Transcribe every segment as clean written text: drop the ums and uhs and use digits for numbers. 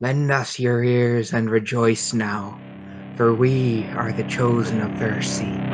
Lend us your ears and rejoice now, for we are the chosen of Versi.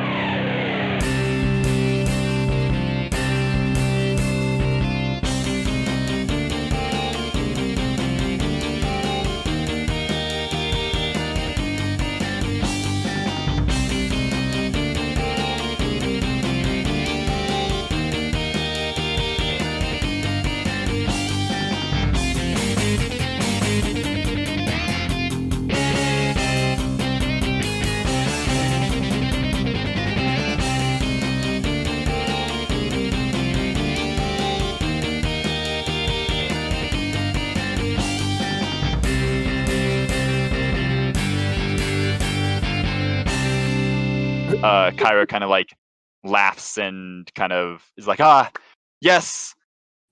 Kyra kind of like laughs and kind of is like, yes,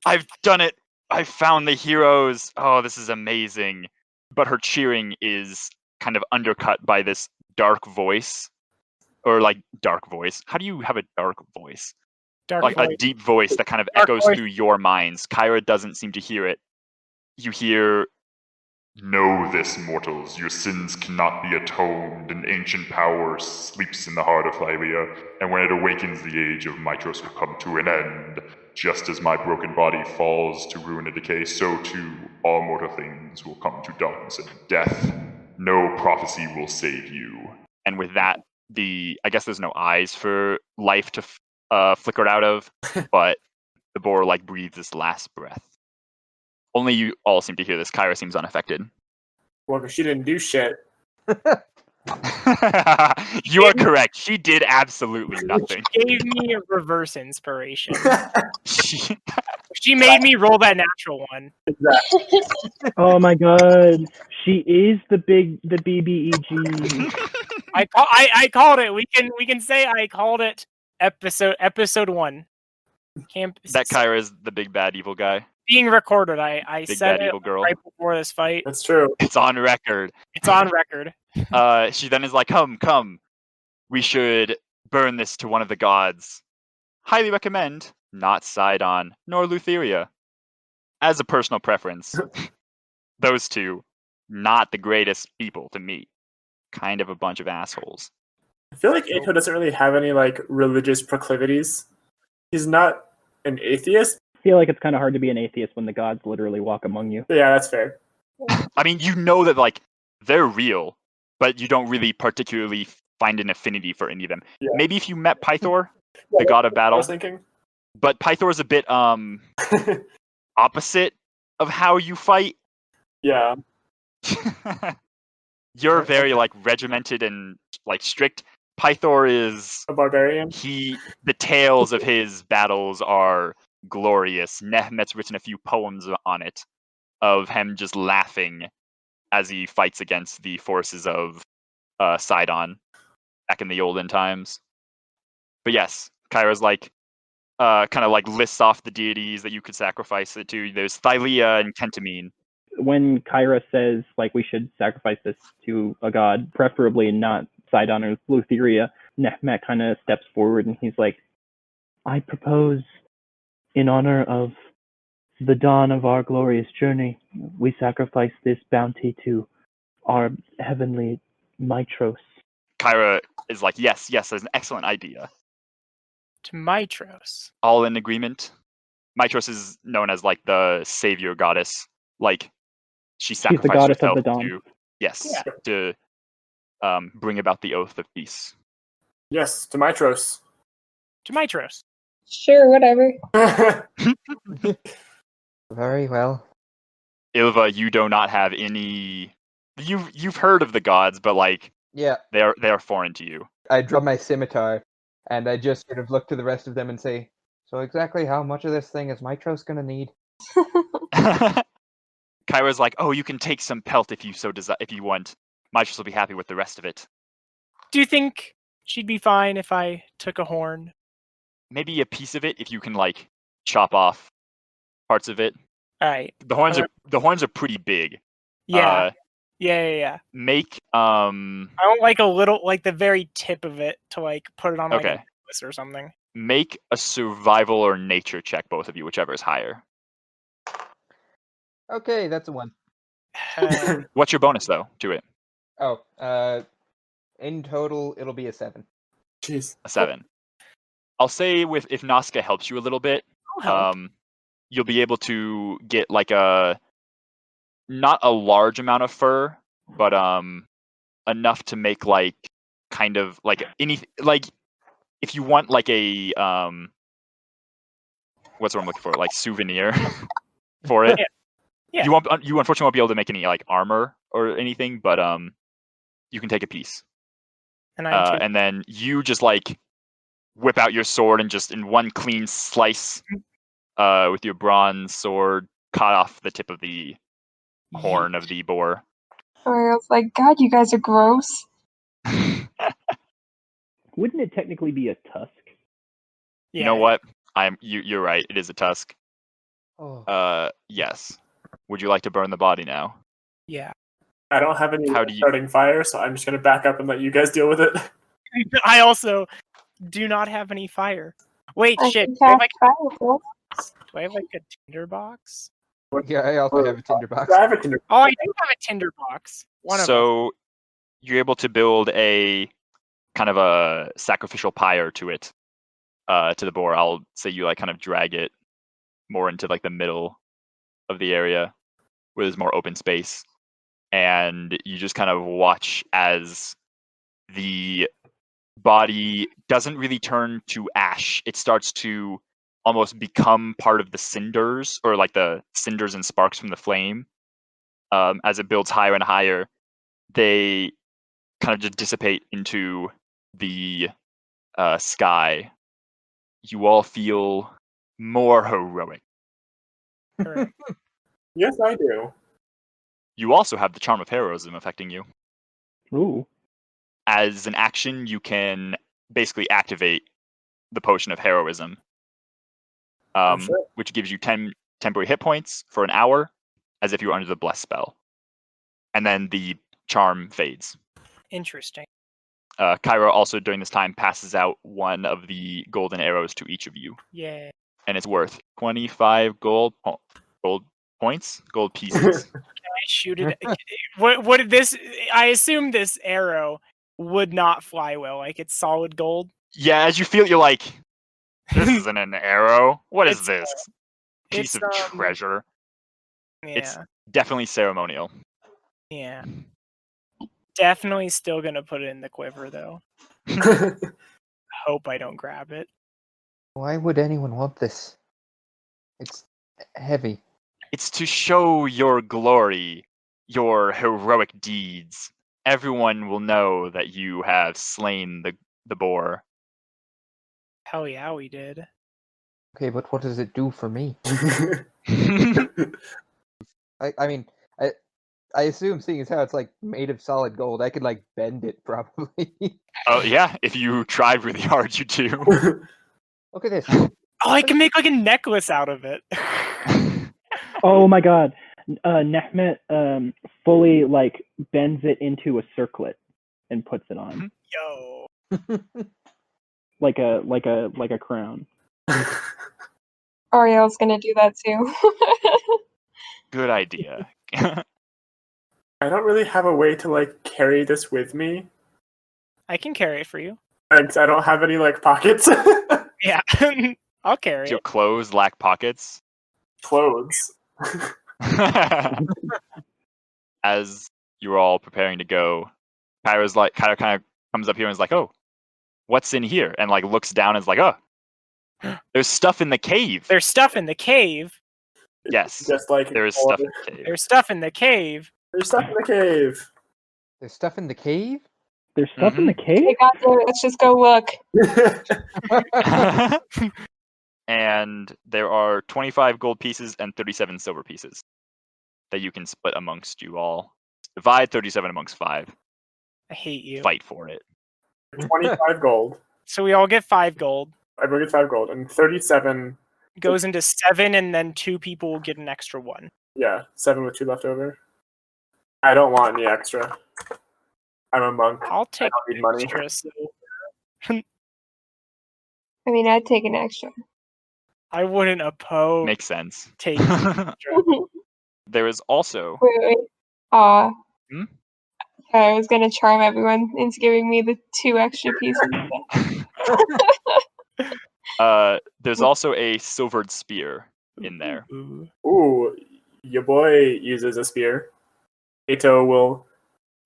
I've done it. I've found the heroes. Oh, this is amazing. But her cheering is kind of undercut by this dark voice. Or like dark voice. How do you have a dark voice? A deep voice that kind of echoes through your minds. Kyra doesn't seem to hear it. You hear, "Know this, mortals, your sins cannot be atoned. An ancient power sleeps in the heart of Thylea, and when it awakens, the age of Mitros will come to an end. Just as my broken body falls to ruin and decay, so too all mortal things will come to darkness and death. No prophecy will save you." And with that, I guess there's no eyes for life to flicker out of, but the boar like breathes this last breath. Only you all seem to hear this. Kyra seems unaffected. Well, because she didn't do shit. You are correct. She did absolutely nothing. She gave me a reverse inspiration. She made me roll that natural one. Exactly. Oh my god. She is the BBEG. I called it. We can say I called it episode 1. That Kyra is the big bad evil guy. Being recorded. I Big said bad it evil girl. right before this fight. That's true. It's on record. It's on record. She then is like, come. We should burn this to one of the gods. Highly recommend not Sidon nor Lutheria. As a personal preference, those two, not the greatest people to meet. Kind of a bunch of assholes. I feel like Ato doesn't really have any like religious proclivities. He's not an atheist. I feel like it's kind of hard to be an atheist when the gods literally walk among you. Yeah, that's fair. I mean, you know that like they're real, but you don't really particularly find an affinity for any of them. Yeah. Maybe if you met Pythor, the god of battle. I was thinking. But Pythor's a bit opposite of how you fight. Yeah. You're very like regimented and like strict. Pythor is a barbarian. The tales of his battles are glorious. Nehmet's written a few poems on it of him just laughing as he fights against the forces of Sidon back in the olden times. But yes, Kyra's like kind of like lists off the deities that you could sacrifice it to. There's Thylea and Kentamine. When Kyra says like we should sacrifice this to a god, preferably not Sidon or Lutheria, Nehmet kind of steps forward and he's like, I propose, in honor of the dawn of our glorious journey, we sacrifice this bounty to our heavenly Mitros. Kyra is like, yes, that's an excellent idea. To Mitros. All in agreement. Mitros is known as like the savior goddess. Like she sacrificed herself to bring about the oath of peace. Yes, to Mitros. To Mitros. Sure, whatever. Very well. Ylva, you do not have any. You've heard of the gods, but like yeah, they are foreign to you. I draw my scimitar, and I just sort of look to the rest of them and say, "So exactly how much of this thing is Mitros gonna need?" Kyra's like, "Oh, you can take some pelt if you so desire. If you want, Mitros will be happy with the rest of it." Do you think she'd be fine if I took a horn? Maybe a piece of it if you can like chop off parts of it. All right. The horns are pretty big. Yeah. Yeah. Make I want like a little, like the very tip of it to like put it on like a necklace or something. Make a survival or nature check, both of you, whichever is higher. Okay, that's a 1. What's your bonus though to it? Oh, in total, it'll be a 7. Jeez. A 7. I'll say if Nausicaa helps you a little bit, I'll help. you'll be able to get like not a large amount of fur, but enough to make like kind of like if you want like a what's what I'm looking for, like souvenir for it. Yeah. You unfortunately won't be able to make any like armor or anything, but you can take a piece. And then you just like whip out your sword and just in one clean slice with your bronze sword cut off the tip of the horn of the boar. Ariel's like, God, you guys are gross. Wouldn't it technically be a tusk? You know what? You're right. It is a tusk. Oh. Yes. Would you like to burn the body now? Yeah. I don't have any How do you- starting fire, so I'm just gonna back up and let you guys deal with it. I also do not have any fire. Wait, I shit. can Do I have cast like, fire. do I have like a tinderbox? Yeah, I also have a tinderbox. I have a tinder. Oh, I do have a tinderbox. One of them. So you're able to build a kind of a sacrificial pyre to it, to the boar. I'll say you like kind of drag it more into like the middle of the area where there's more open space, and you just kind of watch as the body doesn't really turn to ash. It starts to almost become part of the cinders, or like the cinders and sparks from the flame. As it builds higher and higher, they kind of just dissipate into the sky. You all feel more heroic. Correct. Yes, I do. You also have the charm of heroism affecting you. Ooh. As an action, you can basically activate the potion of heroism, shit. which gives you 10 temporary hit points for an hour, as if you were under the bless spell. And then the charm fades. Interesting. Kyra also during this time passes out one of the golden arrows to each of you, Yeah. and it's worth 25 gold points, gold pieces. I shoot it. What did this? I assume this arrow would not fly well. Like it's solid gold. Yeah, as you feel, you're like, this isn't an arrow. What is It's, this piece of treasure? Yeah. It's definitely ceremonial. Yeah. Definitely still gonna put it in the quiver though. Hope I don't grab it. Why would anyone want this? It's heavy. It's to show your glory, your heroic deeds. Everyone will know that you have slain the boar. Hell yeah, we did. Okay, but what does it do for me? I mean, I assume, seeing as how it's like made of solid gold, I could like bend it probably. Oh yeah, if you tried really hard, you do. Look at this. Oh, I can make like a necklace out of it. Oh my god. Nehmet fully like bends it into a circlet and puts it on. Yo. Like a crown. Ariel's gonna do that too. Good idea. I don't really have a way to like carry this with me. I can carry it for you. Thanks. I don't have any like pockets. Yeah. I'll carry Your it. clothes lack pockets. Clothes. As you're all preparing to go, Kyra kind of comes up here and is like, "Oh, what's in here?" And like looks down and is like, "Oh, there's stuff in the cave." There's stuff in the cave. Yes, Just like there is stuff in the cave. There's stuff in the cave. There's stuff in the cave. There's stuff in the cave? There's stuff in the They cave? got there. Let's just go look. And there are 25 gold pieces and 37 silver pieces that you can split amongst you all. Divide 37 amongst 5. I hate you. Fight for it. 25 gold. So we all get 5 gold. Everyone gets 5 gold. And 37. Goes into 7, and then 2 people will get an extra 1. Yeah, 7 with 2 left over. I don't want any extra. I'm a monk. I'll take don't need money. extra. So I mean, I'd take an extra. I wouldn't oppose Makes sense. taking extra. There is also Wait. Aw. Hmm? I was gonna charm everyone into giving me the 2 extra pieces. There's also a silvered spear in there. Ooh, your boy uses a spear. Ato will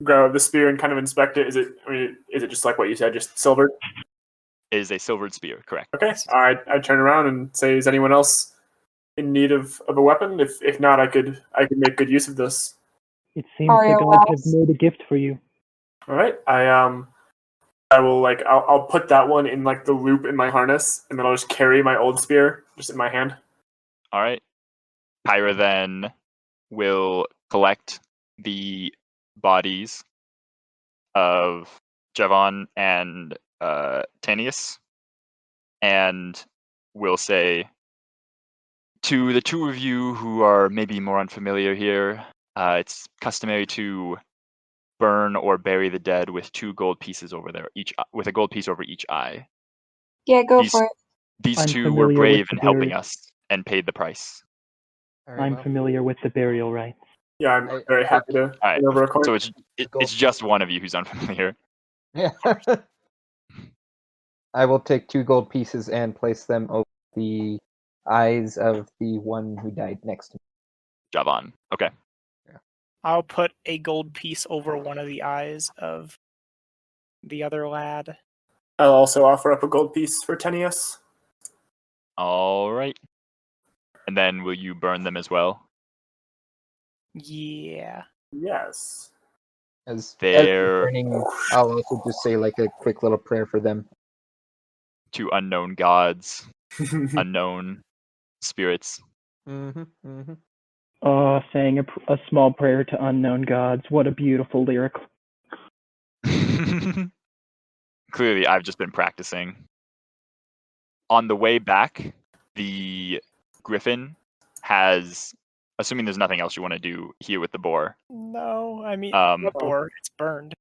grab the spear and kind of inspect it. Is it just like what you said, just silver? It is a silvered spear, correct? Okay. I turn around and say, is anyone else in need of a weapon? If not, I could make good use of this. It seems the Ariel gods have laughs. made a gift for you. All right. I will I'll put that one in like the loop in my harness, and then I'll just carry my old spear just in my hand. All right. Kyra then will collect the bodies of Javon and Tanius, and will say, to the 2 of you who are maybe more unfamiliar here, it's customary to burn or bury the dead with 2 gold pieces over there, with a gold piece over each eye. Yeah, go for it. These I'm 2 were familiar with brave the in helping burial. us and paid the price. Very I'm well. familiar with the burial rites. Yeah, I'm I- very happy to All right. turn over a coin. So it's just one of you who's unfamiliar. Yeah. I will take 2 gold pieces and place them over the eyes of the one who died next to me. Javon. Okay. I'll put a gold piece over one of the eyes of the other lad. I'll also offer up a gold piece for Tenius. All right. And then will you burn them as well? Yeah. Yes. As They're burning, I'll also just say like a quick little prayer for them. 2 unknown gods, unknown spirits. Mm-hmm, mm-hmm. Saying a small prayer to unknown gods. What a beautiful lyric. Clearly, I've just been practicing. On the way back, the griffin has, assuming there's nothing else you want to do here with the boar. No, I mean, Um, the boar, it's burned.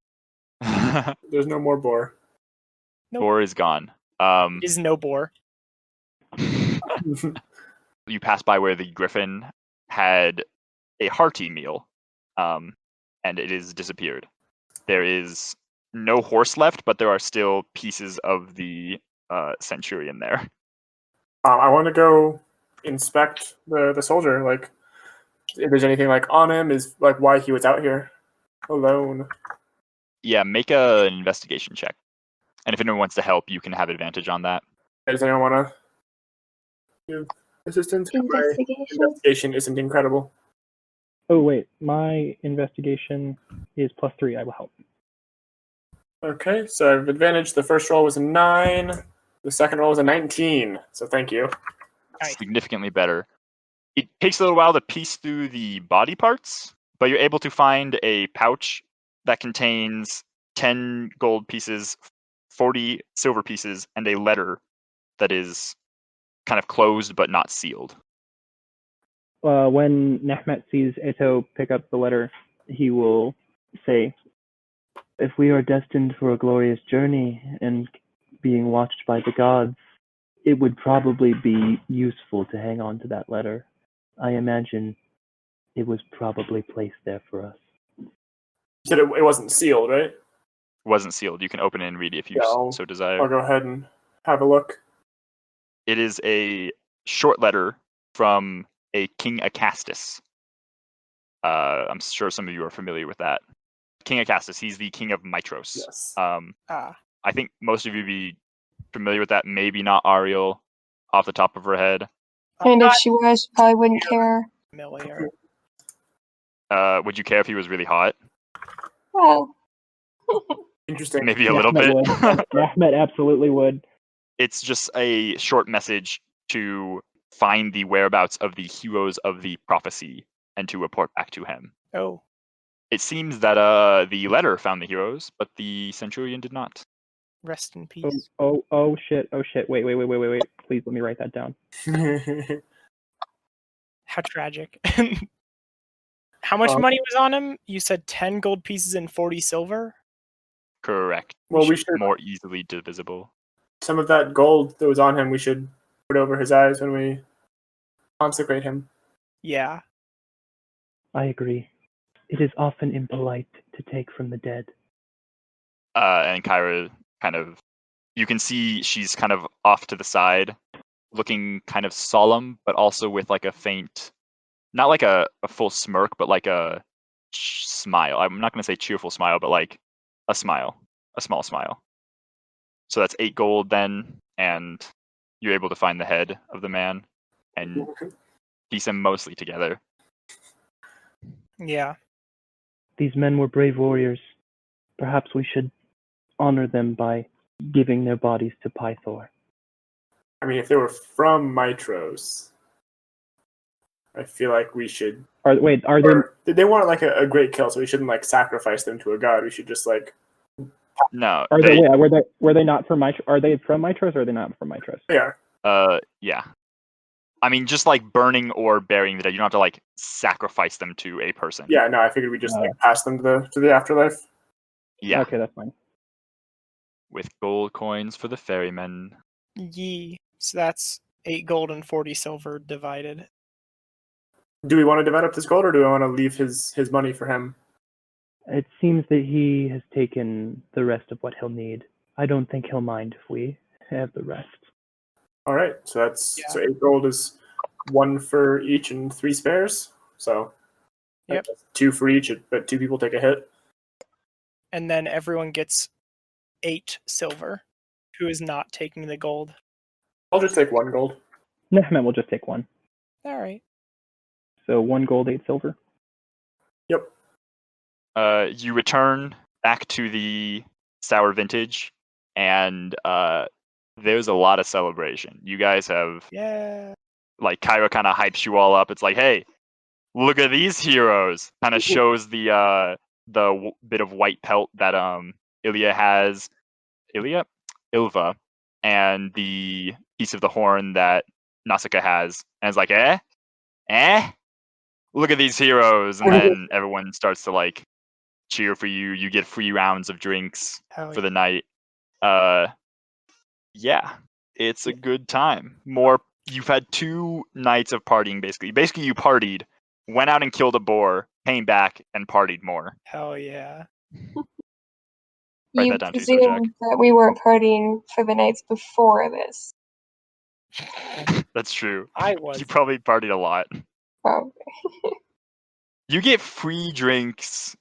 There's no more boar. Nope. boar is gone. Is no boar. You pass by where the griffin had a hearty meal, and it is disappeared. There is no horse left, but there are still pieces of the centurion there. I want to go inspect the soldier. Like, if there's anything like on him, is like why he was out here alone. Yeah, make an investigation check. And if anyone wants to help, you can have advantage on that. Does anyone want to give assistance? My Investigation. investigation isn't incredible. Oh wait, my investigation is +3. I will help. Okay, so I have advantage. The first roll was a 9. The second roll was a 19. So thank you. Nice. Significantly better. It takes a little while to piece through the body parts, but you're able to find a pouch that contains 10 gold pieces, 40 silver pieces, and a letter that is kind of closed but not sealed. When Nehmet sees Eto pick up the letter, he will say, if we are destined for a glorious journey and being watched by the gods, it would probably be useful to hang on to that letter. I imagine it was probably placed there for us. You said it wasn't sealed, right? It wasn't sealed. You can open it and read it if you Yeah, so desire. I'll go ahead and have a look. It is a short letter from a King Acastus. I'm sure some of you are familiar with that. King Acastus, he's the king of Mitros. Yes. I think most of you be familiar with that. Maybe not Ariel off the top of her head. And if she was, she probably wouldn't care. Familiar. Would you care if he was really hot? Well, Interesting. Maybe a little Nehmet bit. would. Nehmet absolutely would. It's just a short message to find the whereabouts of the heroes of the prophecy and to report back to him. Oh, It seems that the letter found the heroes, but the centurion did not. rest in peace. Oh shit. Wait. Please let me write that down. How tragic. How much money was on him? You said 10 gold pieces and 40 silver? Correct. Well, we should. More easily divisible. Some of that gold that was on him, we should put over his eyes when we consecrate him. Yeah. I agree. It is often impolite to take from the dead. And Kyra kind of, you can see she's kind of off to the side, looking kind of solemn, but also with like a faint, not like a full smirk, but like a smile. I'm not going to say cheerful smile, but like a smile, a small smile. So that's 8 gold then, and you're able to find the head of the man and piece them mostly together. Yeah. These men were brave warriors. Perhaps we should honor them by giving their bodies to Pythor. I mean, if they were from Mitros, I feel like we should. Are they? They weren't like a great kill, so we shouldn't like sacrifice them to a god. We should just like. No. Were they not from Mitros? Are they from Mitros or are they not from Mitros? They are. Yeah. I mean, just like burning or burying the dead, you don't have to like sacrifice them to a person. Yeah, no, I figured we just like pass them to the afterlife. Yeah. Okay, that's fine. With gold coins for the ferrymen. Yee. So that's 8 gold and 40 silver divided. Do we want to divide up this gold, or do we want to leave his money for him? It seems that he has taken the rest of what he'll need. I don't think he'll mind if we have the rest. All right, so so 8 gold is 1 for each and 3 spares. So Yep. 2 for each, but 2 people take a hit. And then everyone gets 8 silver. Who is not taking the gold? I'll just take 1 gold. Nehmet will just take 1. All right. So 1 gold, 8 silver. Yep. You return back to the sour vintage, and there's a lot of celebration. You guys have, like, Kyra kind of hypes you all up. It's like, hey, look at these heroes. Kind of shows the bit of white pelt that Ylva has, Ylva, and the piece of the horn that Nausicaa has, and it's like, look at these heroes, and then everyone starts to like cheer for you. You get free rounds of drinks for the night. Yeah, it's a good time. You've had 2 nights of partying, basically. Basically, you partied, went out and killed a boar, came back, and partied more. Hell yeah. Write You that down, presume that we weren't partying for the nights before this. That's true. I was. You probably partied a lot. Probably. You get free drinks,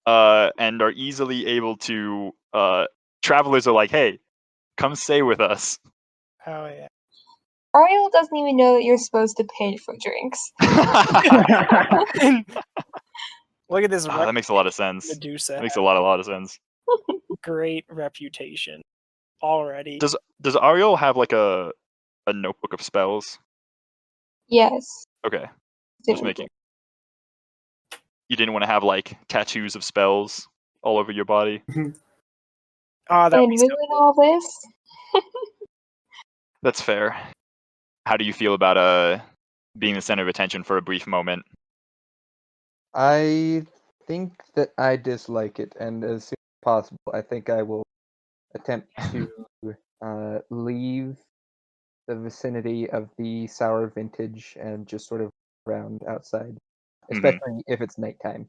and are easily able to. Travelers are like, hey, come stay with us. Oh yeah. Ariel doesn't even know that you're supposed to pay for drinks. Look at this. That makes a lot of sense. Medusa. That makes a lot of sense. Great reputation already. Does Ariel have like a notebook of spells? Yes. Okay. Just making. You didn't want to have like tattoos of spells all over your body. That And doing all this? That's fair. How do you feel about being the center of attention for a brief moment? I think that I dislike it, and as soon as possible, I think I will attempt to leave the vicinity of the sour vintage and just sort of around outside, especially if it's nighttime.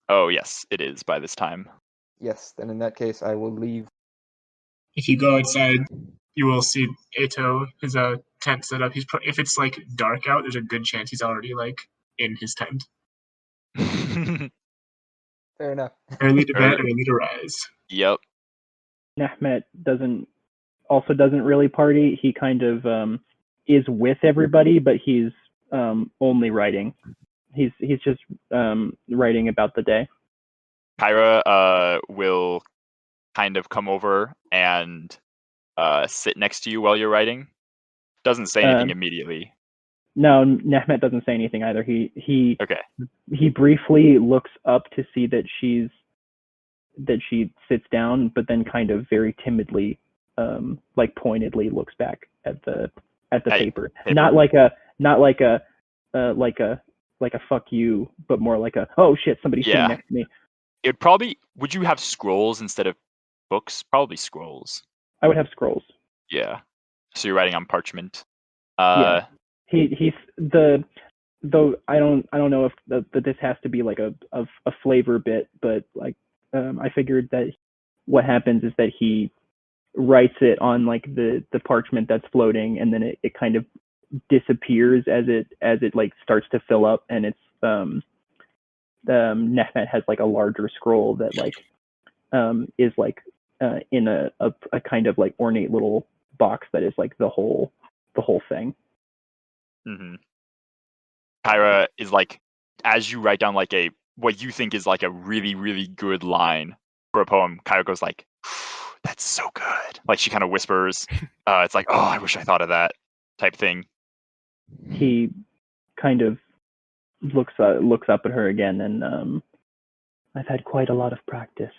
Oh yes, it is by this time. Yes, then in that case, I will leave. If you go outside, you will see Eto, his tent set up. If it's like dark out, there's a good chance he's already like in his tent. Fair enough. Early to bed, early to rise. Yep. Nehmet doesn't really party. He kind of is with everybody, but he's only writing. He's just writing about the day. Kyra will kind of come over and sit next to you while you're writing. Doesn't say anything immediately. No, Nehmet doesn't say anything either. He briefly looks up to see that she sits down, but then kind of very timidly, like pointedly looks back at the paper. Not like a fuck you, but more like a oh shit, somebody's sitting next to me. Would you have scrolls instead of books? Probably scrolls. I would have scrolls. Yeah. So you're writing on parchment. Yeah. He's the though I don't know if that this has to be like a flavor bit, but like I figured that what happens is that he writes it on like the parchment that's floating, and then it kind of disappears as it like starts to fill up, and it's Nehmet has like a larger scroll that like is like in a kind of like ornate little box that is like the whole thing. Mm-hmm. Kyra is like, as you write down like what you think is like a really, really good line for a poem, Kyra goes like, "That's so good." Like she kind of whispers, it's like, "Oh, I wish I thought of that," type thing. He kind of looks up at her again, and I've had quite a lot of practice.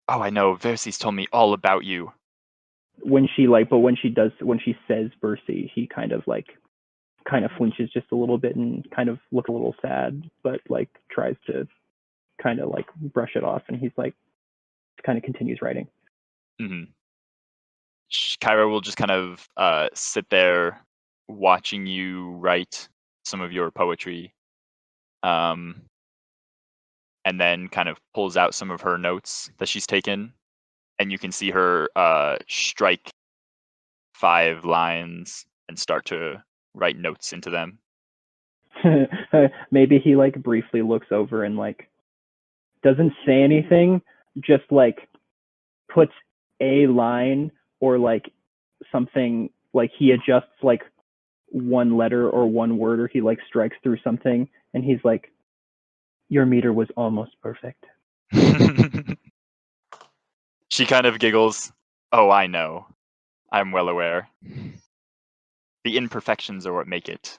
Oh, I know. Versi's told me all about you. When she says Versi, he kind of flinches just a little bit and kind of looks a little sad, but like tries to kind of like brush it off, and he's like kind of continues writing. Mm-hmm. Kyra will just kind of sit there watching you write some of your poetry, and then kind of pulls out some of her notes that she's taken, and you can see her strike 5 lines and start to write notes into them. Maybe he like briefly looks over and like doesn't say anything, just like puts a line or like something, like he adjusts like one letter or one word, or he like strikes through something, and he's like, "Your meter was almost perfect." She kind of giggles. "Oh, I know. I'm well aware. The imperfections are what make it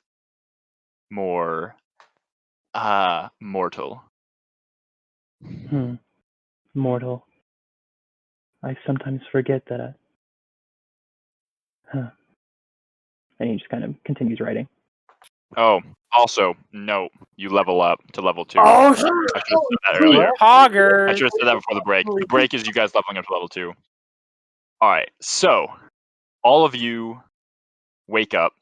more mortal." Mortal. I sometimes forget that. And he just kind of continues writing. Oh, also, no, you level up to level 2. Oh, I should have said that earlier. Hogger. I should have said that before the break. The break is you guys leveling up to level 2. Alright, so all of you wake up,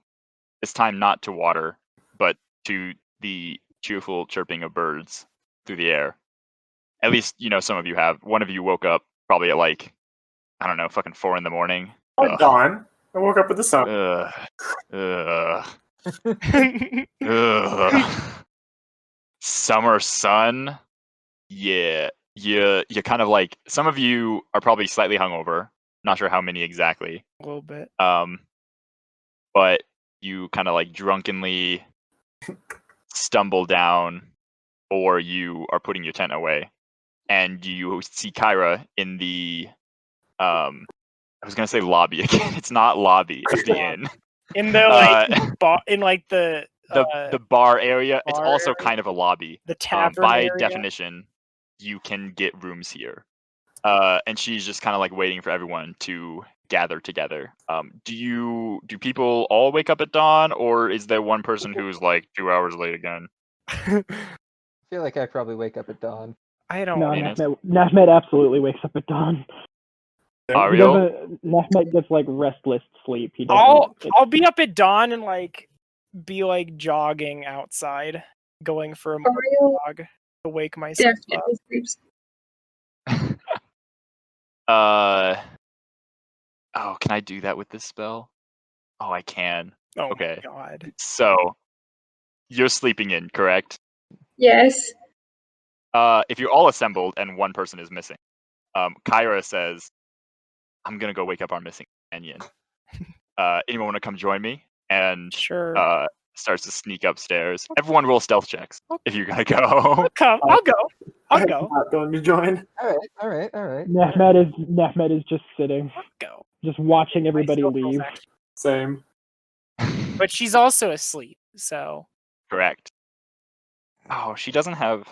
this time not to water, but to the cheerful chirping of birds through the air. At least, some of you have. One of you woke up probably at like, I don't know, fucking 4 in the morning. oh, dawn. I woke up with the sun. Summer sun. Yeah. You kind of like, some of you are probably slightly hungover. Not sure how many exactly. A little bit. But you kind of like drunkenly stumble down, or you are putting your tent away, and you see Kyra in the I was gonna say lobby again. It's not lobby of the inn. In the like in like the bar area. It's bar also area? kind of a lobby. The tavern by area? definition, you can get rooms here. And she's just kind of like waiting for everyone to gather together. Do people all wake up at dawn, or is there one person who's like 2 hours late again? I feel like I probably wake up at dawn. I don't No, know. Nehmet absolutely wakes up at dawn. Ariel? Nehmet gets like restless sleep. He doesn't. I'll be up at dawn and like be like jogging outside, going for a Ariel jog to wake myself up. definitely sleeps. Oh, can I do that with this spell? Oh, I can. Oh Okay. my god. So you're sleeping in, correct? Yes. If you're all assembled and one person is missing, Kyra says, "I'm gonna go wake up our missing companion. Anyone want to come join me?" And Sure. starts to sneak upstairs. Everyone roll stealth checks if you're gonna go. I'll go. I'm not going to join. All right. Nehmet is just sitting, I'll go. just watching everybody My stealth roll's leave. actually- Same. But she's also asleep, so Correct. Oh, she doesn't have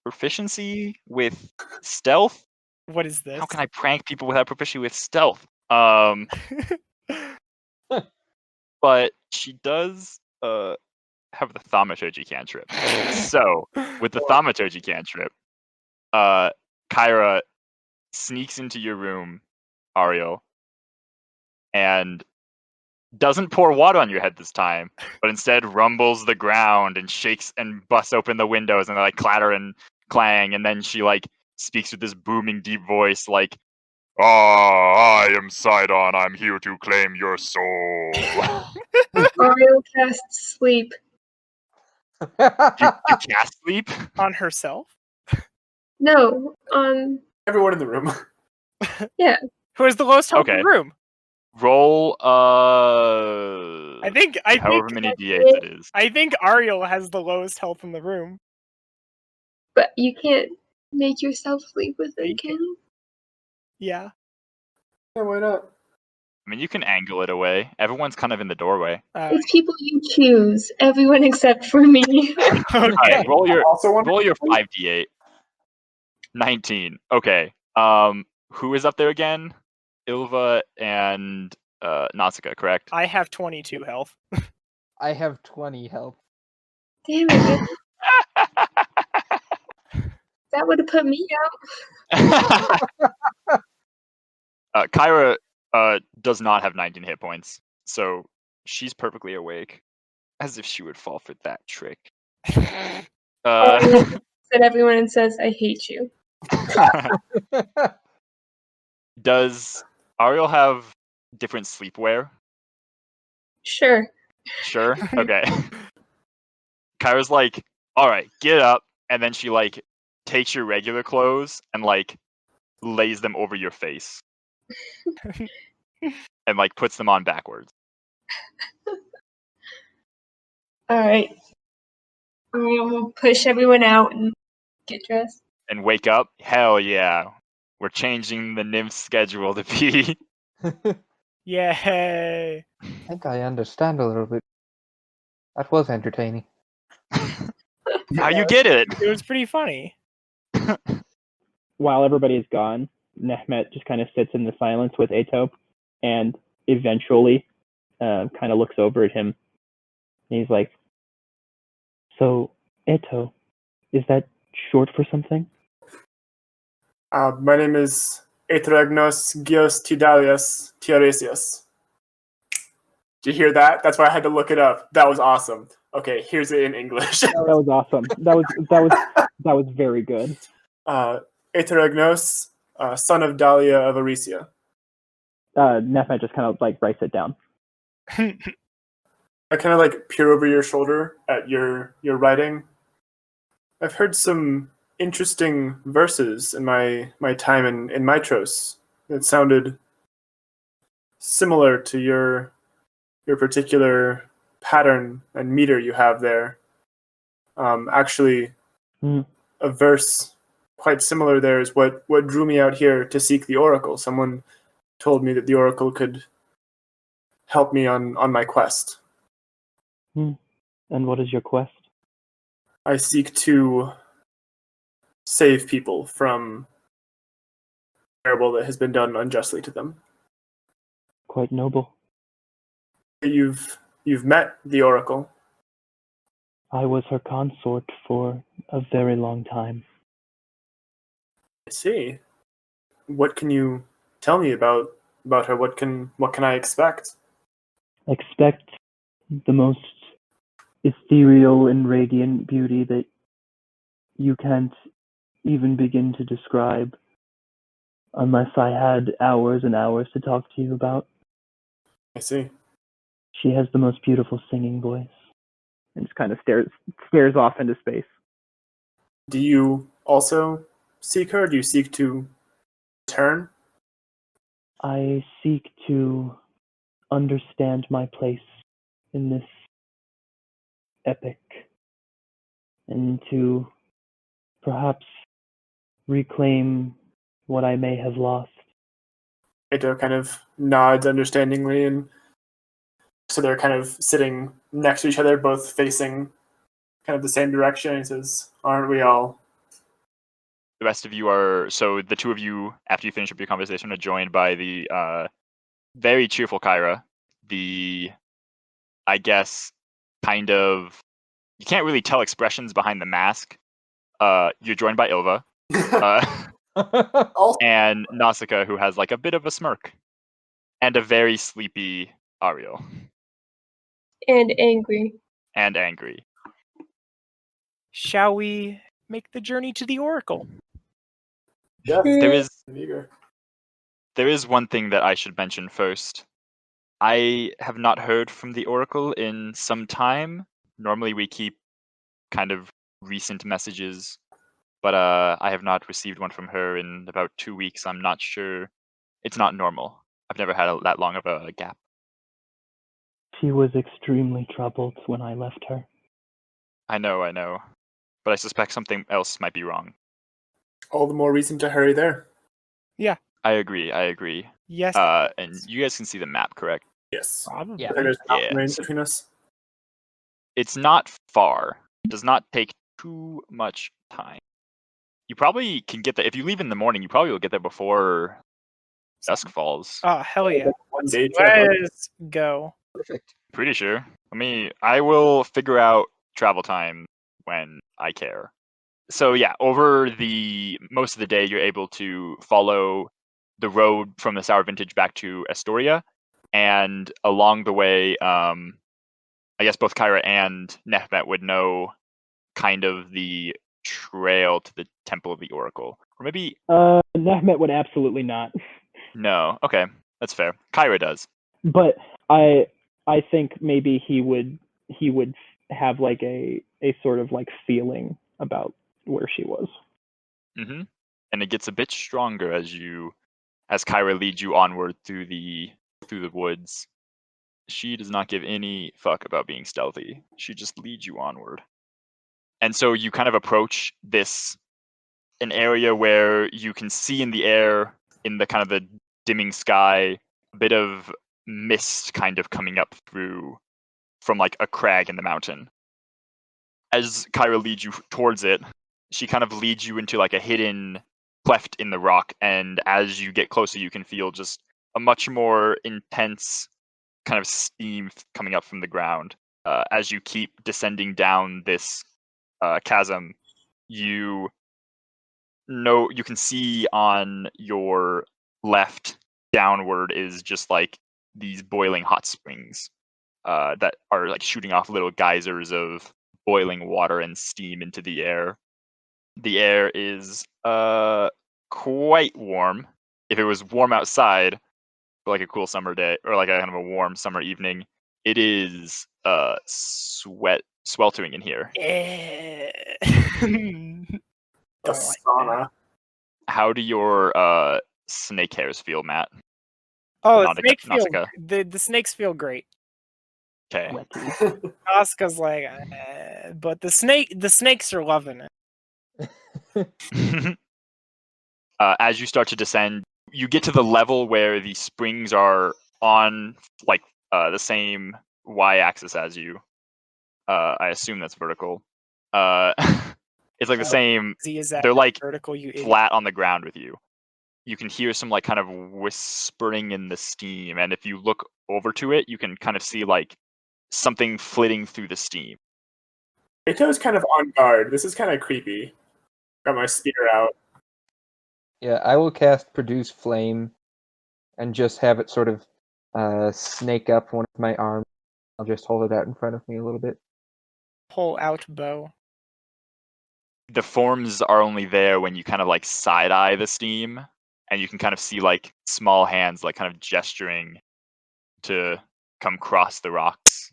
proficiency with stealth. what is this? How can I prank people without proficiency with stealth? But she does have the thaumaturgy cantrip. So with the thaumaturgy cantrip, Kyra sneaks into your room, Ariel, and doesn't pour water on your head this time, but instead rumbles the ground and shakes and busts open the windows and they like clatter and clang, and then she like speaks with this booming deep voice like, I am Sidon. I'm here to claim your soul. Ariel casts sleep. you cast sleep? On herself? No, Everyone in the room. Who has the lowest health in Okay. the room? Roll I think however many d8s it is. I think Ariel has the lowest health in the room. but you can't make yourself sleep with You it, can you? Yeah. Yeah, why not? I mean, you can angle it away. Everyone's kind of in the doorway. It's people you choose. Everyone except for me. All right, roll your Also want roll your 5d8. 19. Okay. Who is up there again? Ylva and Nausicaa, correct? I have 22 health. I have 20 health. Damn it. That would have put me out. Kyra does not have 19 hit points, so she's perfectly awake, as if she would fall for that trick. Ariel at everyone and says, I hate you. Does Ariel have different sleepwear? Sure. Sure. Okay. Kyra's like, all right, get up, and then she like takes your regular clothes and like lays them over your face, and like puts them on backwards. Alright. Ariel will push everyone out and get dressed. And wake up. Hell yeah, we're changing the nymph schedule to be. Yay. I think I understand a little bit. That was entertaining. How you get it? It was pretty funny. While everybody is gone, Nehmet just kind of sits in the silence with Ato, and eventually kind of looks over at him. And he's like, so, Ato, is that short for something? My name is Etragnos Gios Tidalius Tiaresius. Did you hear that? That's why I had to look it up. That was awesome. Okay, here's it in English. That was awesome. That was very good. Etragnos, son of Dalia of Aricia. Nehmet just kind of like writes it down. I kind of like peer over your shoulder at your writing. I've heard some interesting verses in my time in Mitros. It sounded similar to your particular pattern and meter you have there. Actually, a verse quite similar there is what drew me out here to seek the Oracle. Someone told me that the Oracle could help me on my quest. And what is your quest? I seek to save people from terrible that has been done unjustly to them. Quite noble. You've met the Oracle. I was her consort for a very long time. I see. What can you tell me about her? What can I expect? Expect the most ethereal and radiant beauty that you can't even begin to describe unless I had hours and hours to talk to you about. I see. She has the most beautiful singing voice. And just kind of stares off into space. Do you also seek her? Do you seek to return? I seek to understand my place in this epic and to perhaps reclaim what I may have lost. Ito kind of nods understandingly, and so they're kind of sitting next to each other, both facing kind of the same direction. He says, aren't we all? The rest of you are, so the two of you, after you finish up your conversation, are joined by the very cheerful Kyra, the, I guess, kind of, you can't really tell expressions behind the mask. You're joined by Ylva, Also, and Nausicaa, who has like a bit of a smirk, and a very sleepy Ariel. And angry. And angry. Shall we make the journey to the Oracle? Yes. There Eager. is one thing that I should mention first. I have not heard from the Oracle in some time. Normally we keep kind of recent messages, but I have not received one from her in about 2 weeks. I'm not sure. It's not normal. I've never had that long of a gap. She was extremely troubled when I left her. I know. But I suspect something else might be wrong. All the more reason to hurry there. I agree. Yes. And you guys can see the map, correct? Yes. Probably. Yeah. There's a mountain Yeah, range so- between us. It's not far. It does not take too much time. You probably can get there. If you leave in the morning, you probably will get there before dusk falls. Oh, hell yeah. One day trip. Let's go. Perfect. Pretty sure. I will figure out travel time when I care. So yeah, over the most of the day, you're able to follow the road from the Sour Vintage back to Estoria, and along the way, I guess both Kyra and Nehmet would know kind of the trail to the Temple of the Oracle, or maybe Nehmet would absolutely not. no. Okay, that's fair. Kyra does. But I think maybe he would have like a sort of like feeling about where she was. Mm-hmm. And it gets a bit stronger as Kyra leads you onward through the woods. She does not give any fuck about being stealthy. She just leads you onward. And so you kind of approach an area where you can see in the air, in the kind of the dimming sky, a bit of mist kind of coming up through from like a crag in the mountain. As Kyra leads you towards it, she kind of leads you into like a hidden cleft in the rock, and as you get closer, you can feel just a much more intense kind of steam coming up from the ground. As you keep descending down this chasm, you can see on your left downward is just like these boiling hot springs that are like shooting off little geysers of boiling water and steam into the air. The air is quite warm. If it was warm outside, like a cool summer day or like a kind of a warm summer evening, it is sweltering in here. Yeah. A Don't like sauna. How do your snake hairs feel, Matt? Oh, the Nautica- snake feel, Nausicaa. the snakes feel great. Okay. Wetty. Nausicaa's like, but the snakes are loving it. As you start to descend, you get to the level where the springs are on like the same y-axis as you. I assume that's vertical. It's like the same. Is that They're like vertical? You idiot. flat on the ground with you. You can hear some like kind of whispering in the steam, and if you look over to it, you can kind of see like something flitting through the steam. Ito's kind of on guard. This is kind of creepy. Got my spear out. Yeah, I will cast Produce Flame and just have it sort of snake up one of my arms. I'll just hold it out in front of me a little bit. Pull out bow. The forms are only there when you kind of like side eye the steam, and you can kind of see like small hands like kind of gesturing to come cross the rocks.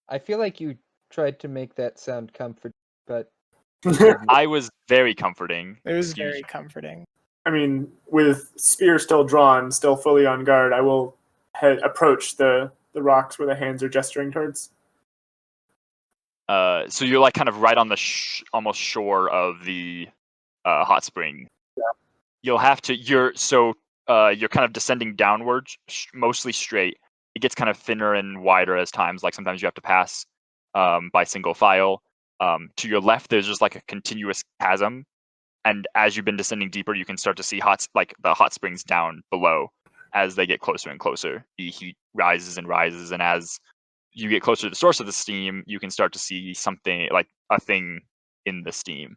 I feel like you tried to make that sound comfort, but I was very comforting. It was Excuse very me. comforting. I mean, with spear still drawn, still fully on guard, I will approach the rocks where the hands are gesturing towards. So you're like kind of right on the almost shore of the hot spring. Yeah. You'll have to. You're kind of descending downward, mostly straight. It gets kind of thinner and wider as times. Like sometimes you have to pass by single file. To your left, there's just like a continuous chasm, and as you've been descending deeper, you can start to see the hot springs down below. As they get closer and closer, the heat rises and rises, and as you get closer to the source of the steam, you can start to see something like a thing in the steam.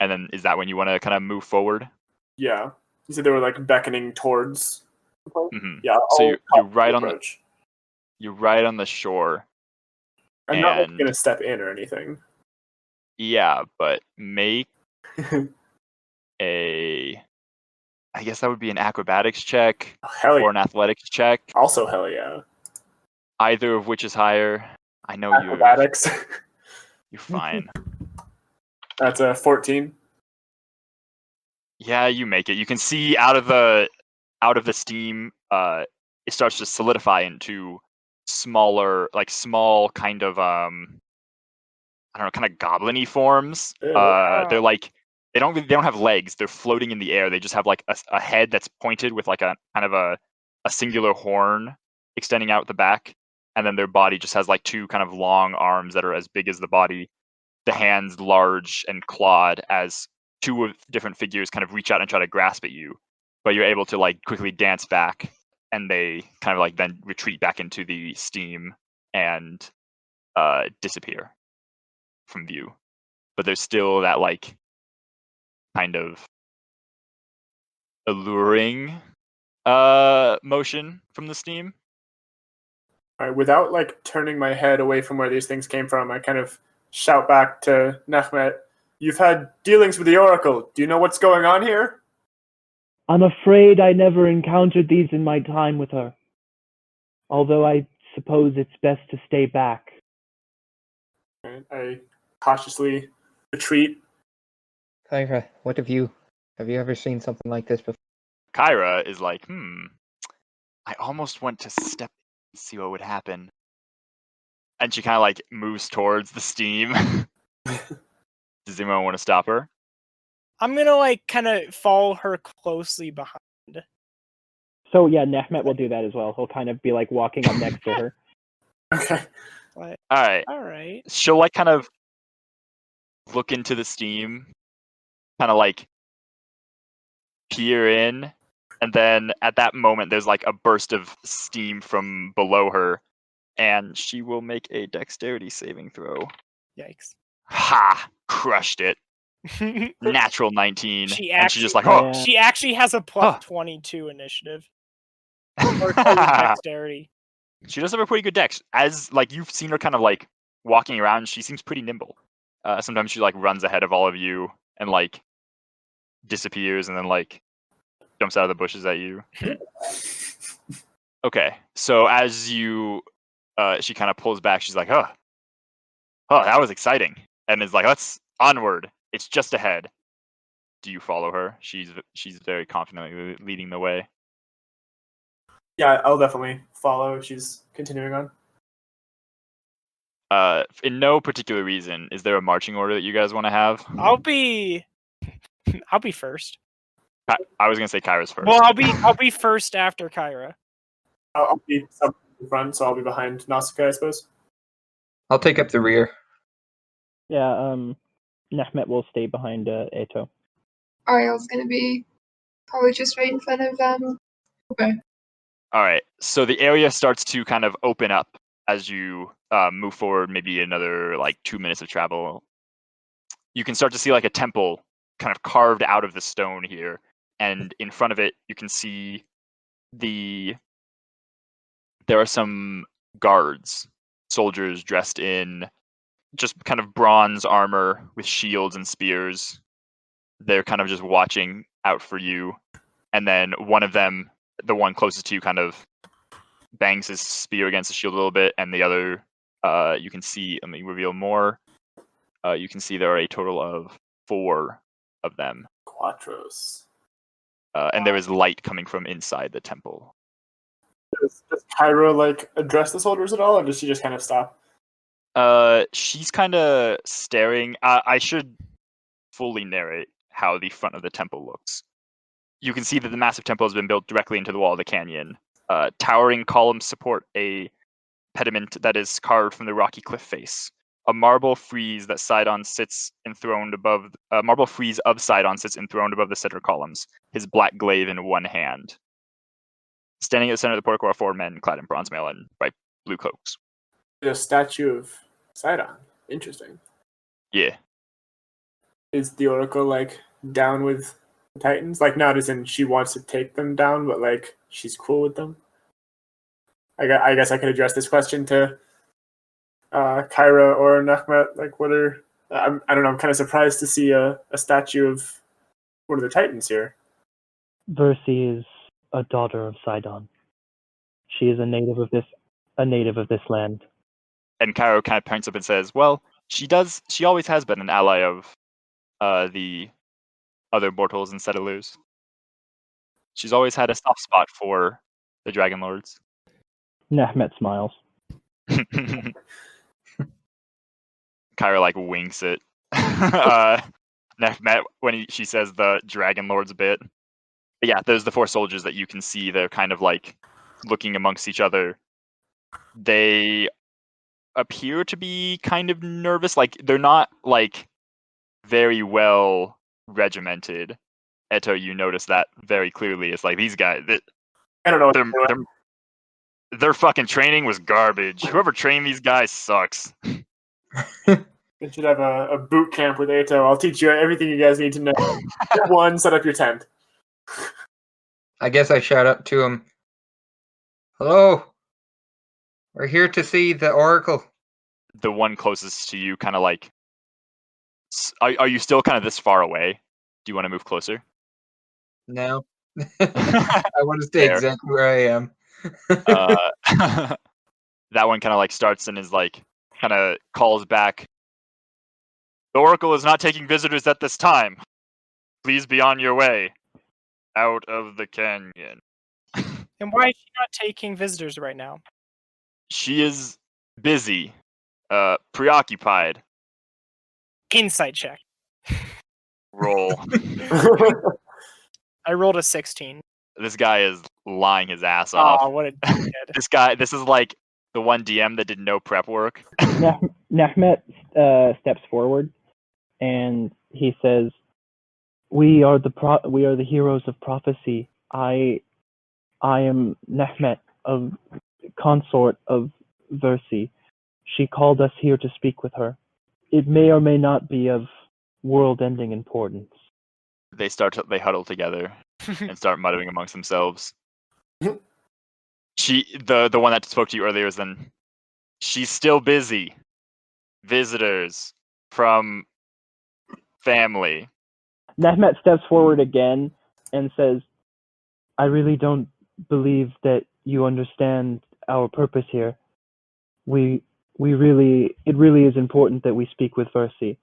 And then is that when you want to kind of move forward? Yeah. You said they were like beckoning towards Mhm. Yeah, So I'll you're right on the approach. you're right on the shore. I'm not like, and- gonna step in or anything. Yeah, but make a. I guess that would be an acrobatics check Hell or yeah. an athletics check, Also hell yeah. either of which is higher. I know Acrobatics. you're fine. That's a 14. Yeah, you make it. You can see out of the steam, it starts to solidify into smaller, like small kind of I don't know, kind of goblin-y forms. Ew. They're like they don't have legs. They're floating in the air. They just have like a head that's pointed with like a kind of a singular horn extending out the back, and then their body just has like two kind of long arms that are as big as the body. The hands large and clawed as two of different figures kind of reach out and try to grasp at you, but you're able to like quickly dance back, and they kind of like then retreat back into the steam and disappear from view. But there's still that like kind of alluring motion from the steam. All right, without like turning my head away from where these things came from, I kind of shout back to Nehmet, "You've had dealings with the Oracle. Do you know what's going on here?" I'm afraid I never encountered these in my time with her. Although I suppose it's best to stay back. And I cautiously retreat. Kyra, what have you ever seen something like this before? Kyra is like, I almost went to step and see what would happen. And she kind of like moves towards the steam. Does anyone want to stop her? I'm gonna like kind of follow her closely behind. So yeah, Nehmet will do that as well. He'll kind of be like walking up next to her. Okay. Like, All right. She'll like kind of look into the steam, kind of like peer in, and then at that moment there's like a burst of steam from below her, and she will make a dexterity saving throw. Yikes. Ha! Crushed it. Natural 19. She and she's just like, Oh, oh, yeah. She actually has a plus Huh. 22 initiative. Or dexterity. She does have a pretty good dex. As like you've seen her kind of like walking around, she seems pretty nimble. Sometimes she like runs ahead of all of you and like disappears and then like jumps out of the bushes at you. Okay, so as you, she kind of pulls back. She's like, oh, that was exciting, and is like, let's onward. It's just ahead. Do you follow her? She's very confidently leading the way. Yeah, I'll definitely follow if she's continuing on. In no particular reason, is there a marching order that you guys want to have? I'll be first. I was gonna say Kyra's first. Well, I'll be first after Kyra. I'll be somewhere in front, so I'll be behind Nausicaa, I suppose. I'll take up the rear. Yeah, Nehmet will stay behind Eto. Ariel's gonna be probably just right in front of Okay. All right, so the area starts to kind of open up as you move forward, maybe another like 2 minutes of travel. You can start to see like a temple kind of carved out of the stone here, and in front of it you can see there are some guards, soldiers dressed in just kind of bronze armor with shields and spears. They're kind of just watching out for you, and then one of them, the one closest to you, kind of bangs his spear against the shield a little bit, and the other, you can see, let me reveal more. You can see there are a total of 4 of them. Quattros. And there is light coming from inside the temple. Does Kyra like address the soldiers at all, or does she just kind of stop? She's kind of staring. I should fully narrate how the front of the temple looks. You can see that the massive temple has been built directly into the wall of the canyon. Towering columns support a pediment that is carved from the rocky cliff face. A marble frieze that Sidon sits enthroned above. Marble frieze of Sidon sits enthroned above the center columns, his black glaive in one hand. Standing at the center of the portico are 4 men clad in bronze mail and bright blue cloaks. A statue of Sidon. Interesting. Yeah. Is the Oracle like down with Titans? Like, not as in she wants to take them down, but like she's cool with them. I guess I could address this question to Kyra or Nehmet. Like, what are I don't know. I'm kind of surprised to see a statue of one of the Titans here. Versi is a daughter of Sidon. She is a native of this land. And Cairo kind of points up and says, "Well, she always has been an ally of the other mortals and settlers. She's always had a soft spot for the Dragonlords." Nehmet smiles. Kyra like winks at Nehmet when she says the Dragonlords bit. But yeah, there's the 4 soldiers that you can see. They're kind of like looking amongst each other. They appear to be kind of nervous. Like they're not like very well regimented. Eto, you notice that very clearly. It's like these guys. I don't know. What they're doing. Their fucking training was garbage. Whoever trained these guys sucks. We should have a boot camp with Eto. I'll teach you everything you guys need to know. Step 1, set up your tent. I guess I shout up to him. Hello. We're here to see the oracle. The one closest to you kind of like... Are you still kind of this far away? Do you want to move closer? No. I want to stay Fair. exactly where I am. That one kind of like starts and is like kind of calls back. The oracle is not taking visitors at this time. Please be on your way out of the canyon. And why is she not taking visitors right now? She is busy, preoccupied. Insight check. Roll. I rolled a 16. This guy is lying his ass off. Oh, what a dickhead. This is like the one DM that did no prep work. Nehmet steps forward and he says, "We are the heroes of prophecy. I am Nehmet, of consort of Versi. She called us here to speak with her. It may or may not be of world-ending importance." They huddle together and start muttering amongst themselves. The one that spoke to you earlier is then, she's still busy. Visitors from family. Nehmet steps forward again and says, "I really don't believe that you understand our purpose here. It really is important that we speak with Versi."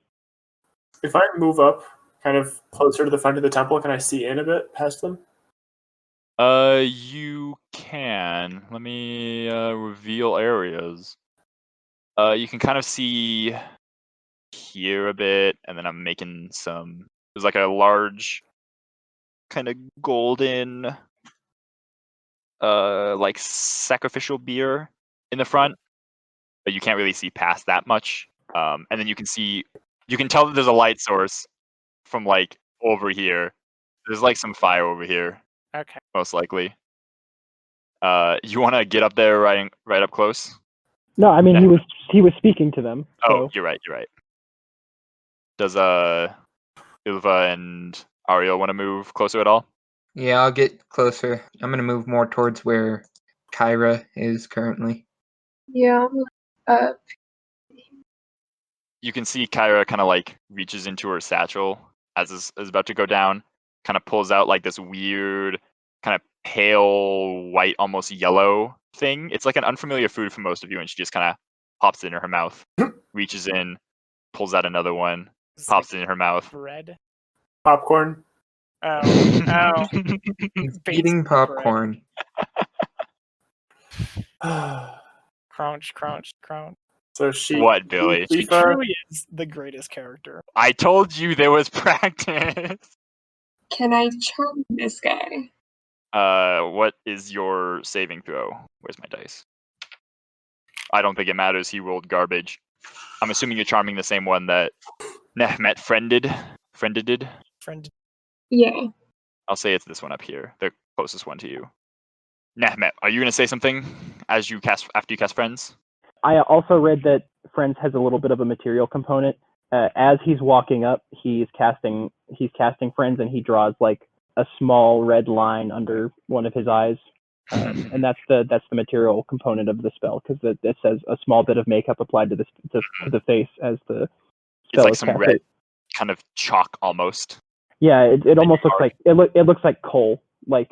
If I move up kind of closer to the front of the temple, can I see in a bit past them? You can. Let me reveal areas. You can kind of see here a bit, and then I'm making some... There's like a large kind of golden like sacrificial beer in the front, but you can't really see past that much. And then you can tell that there's a light source from like over here. There's like some fire over here. Okay. Most likely. You want to get up there right up close? No, I mean he was speaking to them. Oh, So. you're right. Does Ylva and Ariel want to move closer at all? Yeah, I'll get closer. I'm going to move more towards where Kyra is currently. Yeah. You can see Kyra kind of like reaches into her satchel as is about to go down, kind of pulls out like this weird kind of pale white, almost yellow thing. It's like an unfamiliar food for most of you, and she just kind of pops it in her mouth, reaches in, pulls out another one, pops it in her mouth. Bread. Popcorn. Oh. He's eating popcorn. Crunch. So she. What, Billy? She truly is the greatest character. I told you there was practice. Can I charm this guy? What is your saving throw? Where's my dice? I don't think it matters. He rolled garbage. I'm assuming you're charming the same one that Nehmet friended. Yeah. I'll say it's this one up here, the closest one to you. Nehmet, are you going to say something after you cast Friends? I also read that Friends has a little bit of a material component, as he's walking up, he's casting friends, and he draws like a small red line under one of his eyes, and that's the material component of the spell, because it says a small bit of makeup applied to the face as the spell It's like is some cast. red kind of chalk almost. Yeah, it almost looks like it looks like coal, like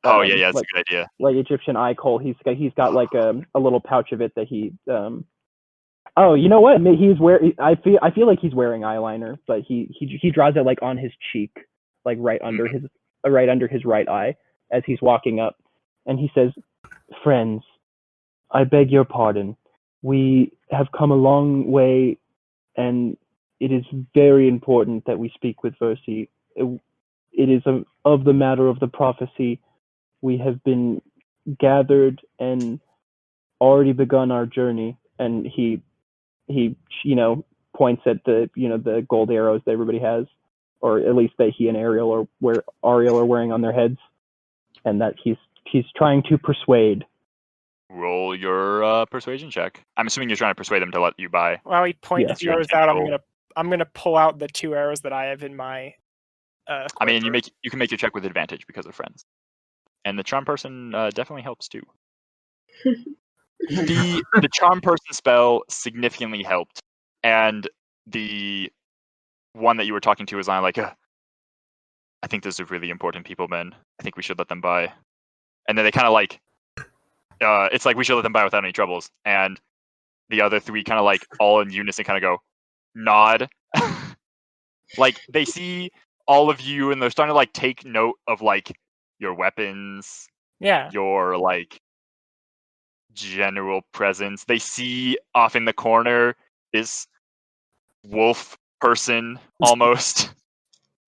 Oh yeah, that's like, a good idea. like Egyptian eye coal. He's got like a little pouch of it that he Oh, you know what? He's I feel like he's wearing eyeliner, but he draws it like on his cheek, like right under his right eye as he's walking up, and he says, "Friends, I beg your pardon. We have come a long way, and it is very important that we speak with Versi. It is of the matter of the prophecy. We have been gathered and already begun our journey." And he points at the gold arrows that everybody has, or at least that he and Ariel are wearing on their heads, and that he's trying to persuade. Roll your persuasion check. I'm assuming you're trying to persuade them to let you buy. While he points Yeah. the arrows out, I'm gonna pull out the 2 arrows that I have in my. I mean, you can make your check with advantage because of friends, and the charm person definitely helps too. The charm person spell significantly helped, and the one that you were talking to was like, I think those are really important people, man. I think we should let them buy. And then they kind of like, it's like we should let them buy without any troubles. And the other 3 kind of like all in unison kind of go, nod. Like they see all of you and they're starting to like take note of like your weapons, Yeah. your like general presence. They see off in the corner this wolf person almost.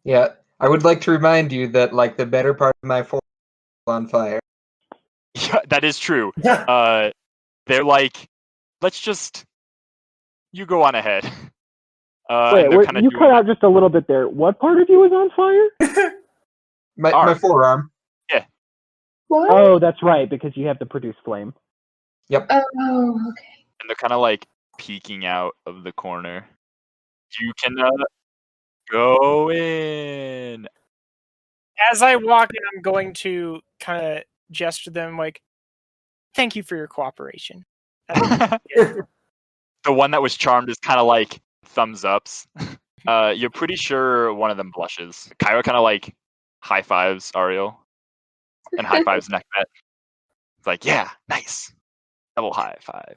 Yeah, I would like to remind you that like the better part of my form is on fire. Yeah, that is true. They're like, let's just you go on ahead. Wait, you cut out just a little bit there. What part of you is on fire? My forearm. Yeah. What? Oh, that's right, because you have to produce flame. Yep. Oh, okay. And they're kind of like peeking out of the corner. You can go in. As I walk in, I'm going to kind of gesture them like, "Thank you for your cooperation." The one that was charmed is kind of like thumbs ups. You're pretty sure one of them blushes. Kyra kind of like high fives Ariel and high fives Nehmet. It's like, yeah, nice. Double high five.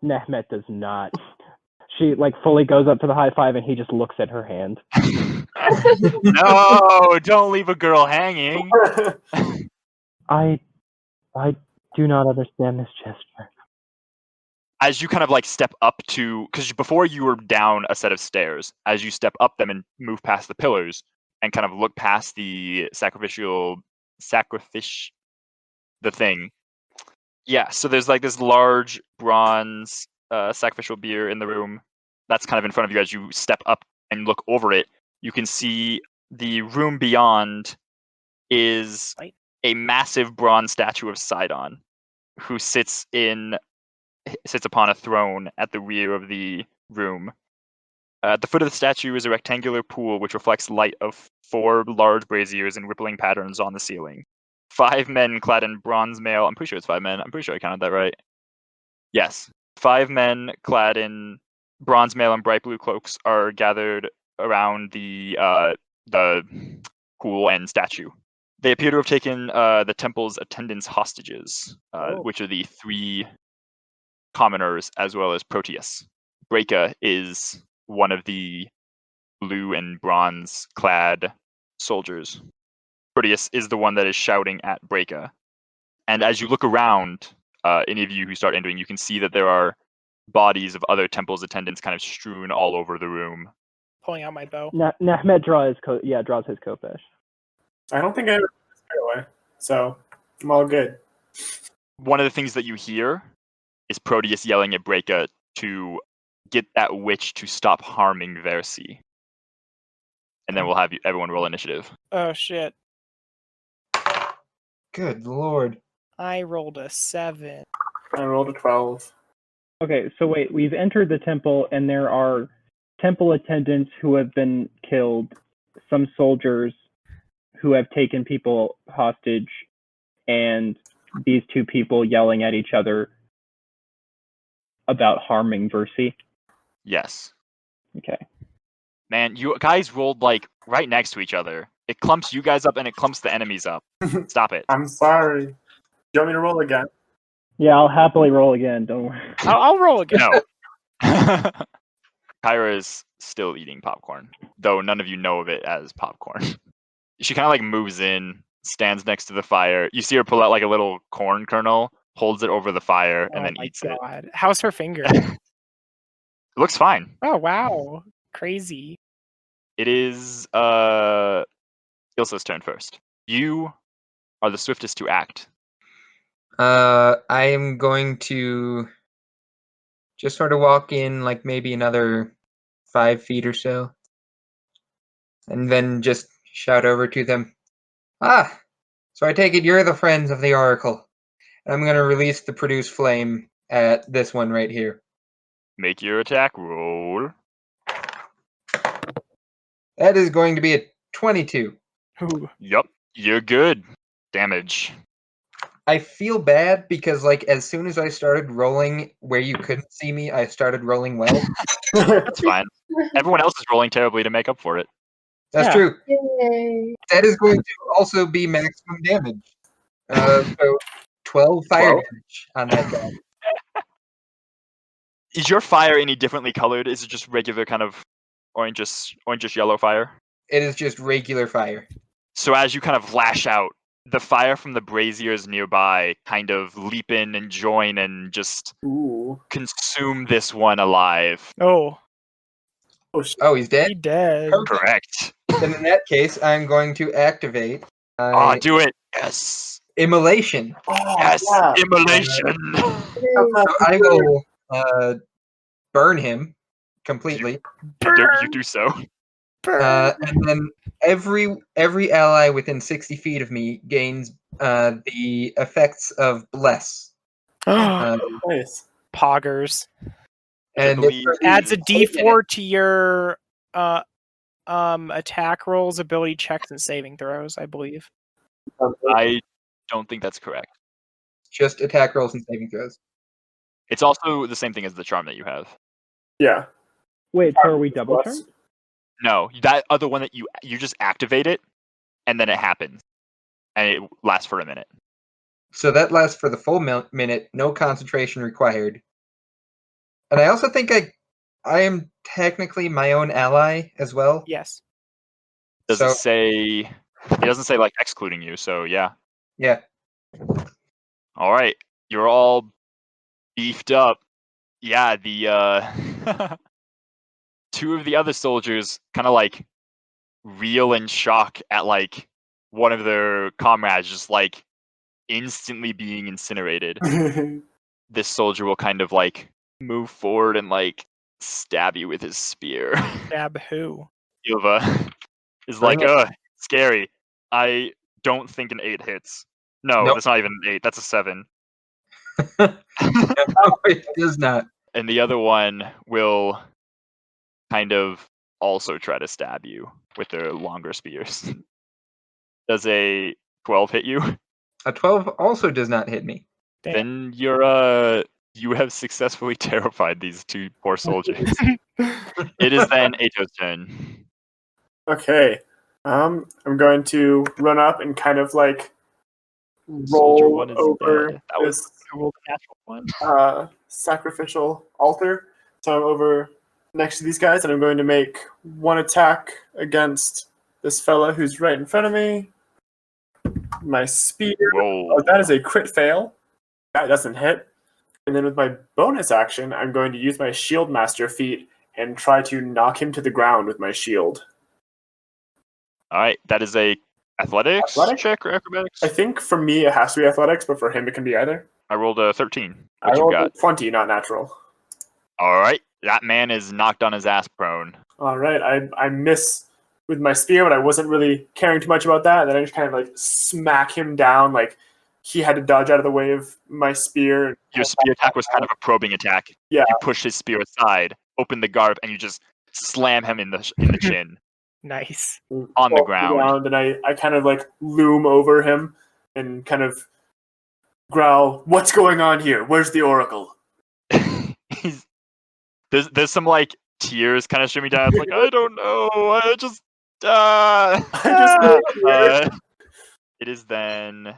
Nehmet does not. She like fully goes up to the high five, and he just looks at her hand. No, don't leave a girl hanging. I do not understand this gesture. As you kind of like step up to, because before you were down a set of stairs, as you step up them and move past the pillars and kind of look past the the thing. Yeah, so there's like this large bronze sacrificial bier in the room that's kind of in front of you. As you step up and look over it, you can see the room beyond is a massive bronze statue of Sidon, who sits upon a throne at the rear of the room. At the foot of the statue is a rectangular pool which reflects light of 4 large braziers and rippling patterns on the ceiling. 5 men clad in bronze mail. I'm pretty sure it's 5 men. I'm pretty sure I counted that right. Yes. 5 men clad in bronze mail and bright blue cloaks are gathered around the pool and statue. They appear to have taken the temple's attendants hostages, which are the 3 commoners as well as Proteus. Breaka is one of the blue and bronze clad soldiers. Proteus is the one that is shouting at Breaka. And as you look around, any of you who start entering, you can see that there are bodies of other temple's attendants kind of strewn all over the room. Pulling out my bow. Nehmet draws his khopesh. I don't think I ever put this away, so I'm all good. One of the things that you hear is Proteus yelling at Breaka to get that witch to stop harming Versi. And then we'll have everyone roll initiative. Oh shit. Good lord. I rolled a 7. I rolled a 12. Okay, so wait, we've entered the temple, and there are temple attendants who have been killed, some soldiers who have taken people hostage, and these two people yelling at each other about harming Versi. Yes. Okay. Man, you guys rolled like right next to each other. It clumps you guys up and it clumps the enemies up. Stop it. I'm sorry. Do you want me to roll again? Yeah, I'll happily roll again. Don't worry. I'll roll again. No. Kyra is still eating popcorn, though none of you know of it as popcorn. She kind of like moves in, stands next to the fire. You see her pull out like a little corn kernel, holds it over the fire, and then eats it. How's her finger? It looks fine. Oh wow, crazy. It is Ilsa's turn first. You are the swiftest to act. I am going to just sort of walk in like maybe another 5 feet or so, and then just shout over to them. Ah, so I take it you're the friends of the Oracle. And I'm going to release the produce flame at this one right here. Make your attack roll. That is going to be a 22. Ooh. Yup, you're good. Damage. I feel bad because, like, as soon as I started rolling where you couldn't see me, I started rolling well. That's fine. Everyone else is rolling terribly to make up for it. That's Yeah. true. Yay. That is going to also be maximum damage. So 12 fire 12? damage on that guy. Is your fire any differently colored? Is it just regular kind of orangish yellow fire? It is just regular fire. So as you kind of lash out, the fire from the braziers nearby kind of leap in and join and just Ooh. consume this one alive. Oh, Oh, shit. Oh, he's dead? he dead. Perfect. Correct. Then in that case, I'm going to activate Do it. Yes. Immolation. Oh, Yes. yeah. Immolation. So I will burn him completely. You do so. And then every ally within 60 feet of me gains the effects of Bless. Nice. Poggers. And believe it's- Adds a Yeah. D4 to your attack rolls, ability checks, and saving throws, I believe. I don't think that's correct. just attack rolls and saving throws. It's also the same thing as the charm that you have. Yeah. Wait, so are we double Plus- charmed? No, that other one that you just activate it, and then it happens, and it lasts for a minute. So that lasts for the full minute, no concentration required. And I also think I am technically my own ally as well. Yes. Does So- it say? It doesn't say like excluding you. So yeah. Yeah. All right, you're all beefed up. Yeah, the two of the other soldiers kind of like reel in shock at like one of their comrades just like instantly being incinerated. This soldier will kind of like move forward and like stab you with his spear. Stab who? Ylva is Bring like, it. ugh, scary. I don't think an 8 hits. No, Nope. that's not even an 8. That's a 7. No, it does not. And the other one will kind of also try to stab you with their longer spears. Does a 12 hit you? A 12 also does not hit me. Damn. Then you have successfully terrified these two poor soldiers. It is then Ato's turn. Okay. I'm going to run up and kind of like Soldier roll one is over dead. That was this I rolled a natural one. sacrificial altar. So I'm over next to these guys, and I'm going to make one attack against this fella who's right in front of me. My spear. roll. Oh, that is a crit fail. That doesn't hit. And then with my bonus action, I'm going to use my shield master feat and try to knock him to the ground with my shield. All right, that is a athletics Athletics? check or acrobatics. I think for me it has to be athletics, but for him it can be either. I rolled a 13. I What you rolled got? a 20, not natural. All right, that man is knocked on his ass prone. All right, I miss with my spear, but I wasn't really caring too much about that. And then I just kind of like smack him down, like he had to dodge out of the way of my spear. Your spear attack was kind of a probing attack. Yeah. You pushed his spear aside, opened the garb, and you just slam him in the chin Nice. on the Fall ground. and I kind of like loom over him and kind of growl, "What's going on here? Where's the oracle?" There's some like tears kind of streaming down. It's like I don't know. I just it is then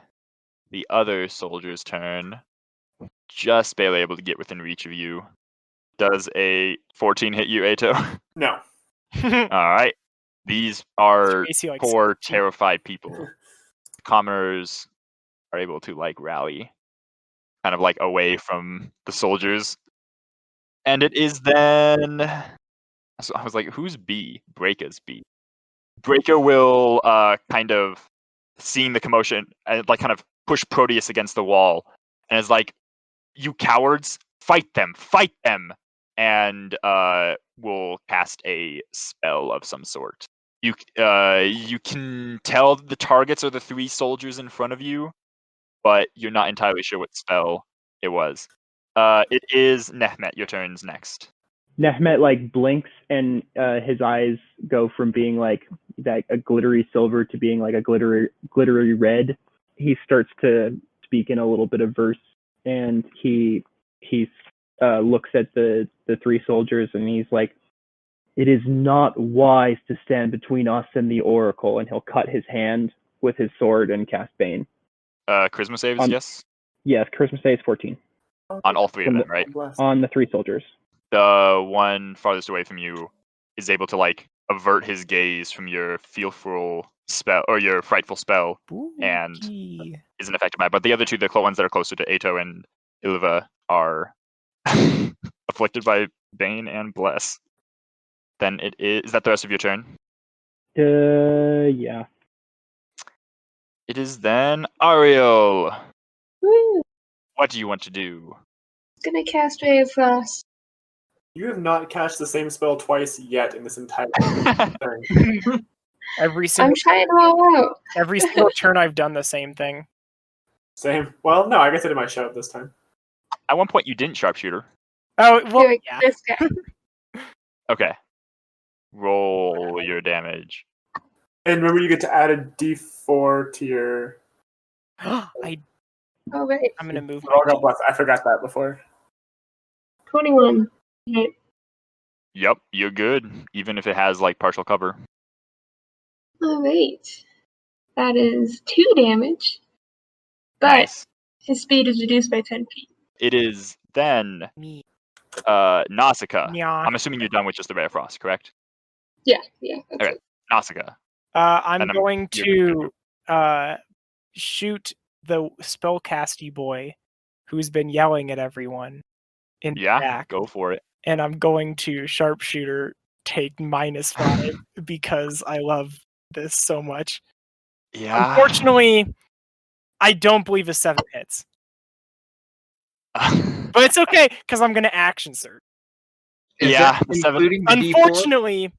the other soldier's turn. Just barely able to get within reach of you. Does a 14 hit you, Ato? No. All right. These are AC, like, poor, 17. terrified people. Commoners are able to like rally, kind of like away from the soldiers. And it is then. So I was like, "Who's B? Breaker's B." Breaker will kind of seeing the commotion and like kind of push Proteus against the wall, and is like, "You cowards, fight them, and will cast a spell of some sort. You can tell the targets are the 3 soldiers in front of you, but you're not entirely sure what spell it was. It is Nehmet. Your turn's next. Nehmet like blinks and his eyes go from being like that a glittery silver to being like a glittery red. He starts to speak in a little bit of verse, and he looks at the 3 soldiers and he's like, "It is not wise to stand between us and the oracle," and he'll cut his hand with his sword and cast Bane. Charisma saves, On- yes? Yes, Charisma saves 14 On all 3 of them, right? on the 3 soldiers. The one farthest away from you is able to like avert his gaze from your fearful spell or your frightful spell and Spooky. isn't affected by it. But the other 2, the ones that are closer to Ato and Ylva, are afflicted by Bane and Bless. Then it is that the rest of your turn? Yeah. It is then Ariel. Woo! What do you want to do? Gonna cast Ray of Frost. You have not cast the same spell twice yet in this entire turn. Every single I'm trying them all out. every single turn I've done the same thing. Same. Well, no, I guess I did my shout this time. At one point, you didn't sharpshooter. Oh well, Here, yeah. this guy. Okay. Roll your damage. And remember, you get to add a D4 to your. I'm Oh, right. gonna move. Oh, God bless. I forgot that before. 21. Hit. Yep, you're good, even if it has like partial cover. All right. That is 2 damage. But Nice. his speed is reduced by 10 feet. It is then Me. Nausicaa. Yeah. I'm assuming you're done with just the Ray of Frost, correct? Yeah, that's Okay. it. Nausicaa. I'm And going you're- to shoot the spellcasty boy who's been yelling at everyone in the Yeah, back, go for it. and I'm going to sharpshooter take -5 because I love this so much. Yeah. Unfortunately, I don't believe a 7 hits, but it's okay because I'm gonna action surge. Is Yeah, that the 7. including the D4? Unfortunately,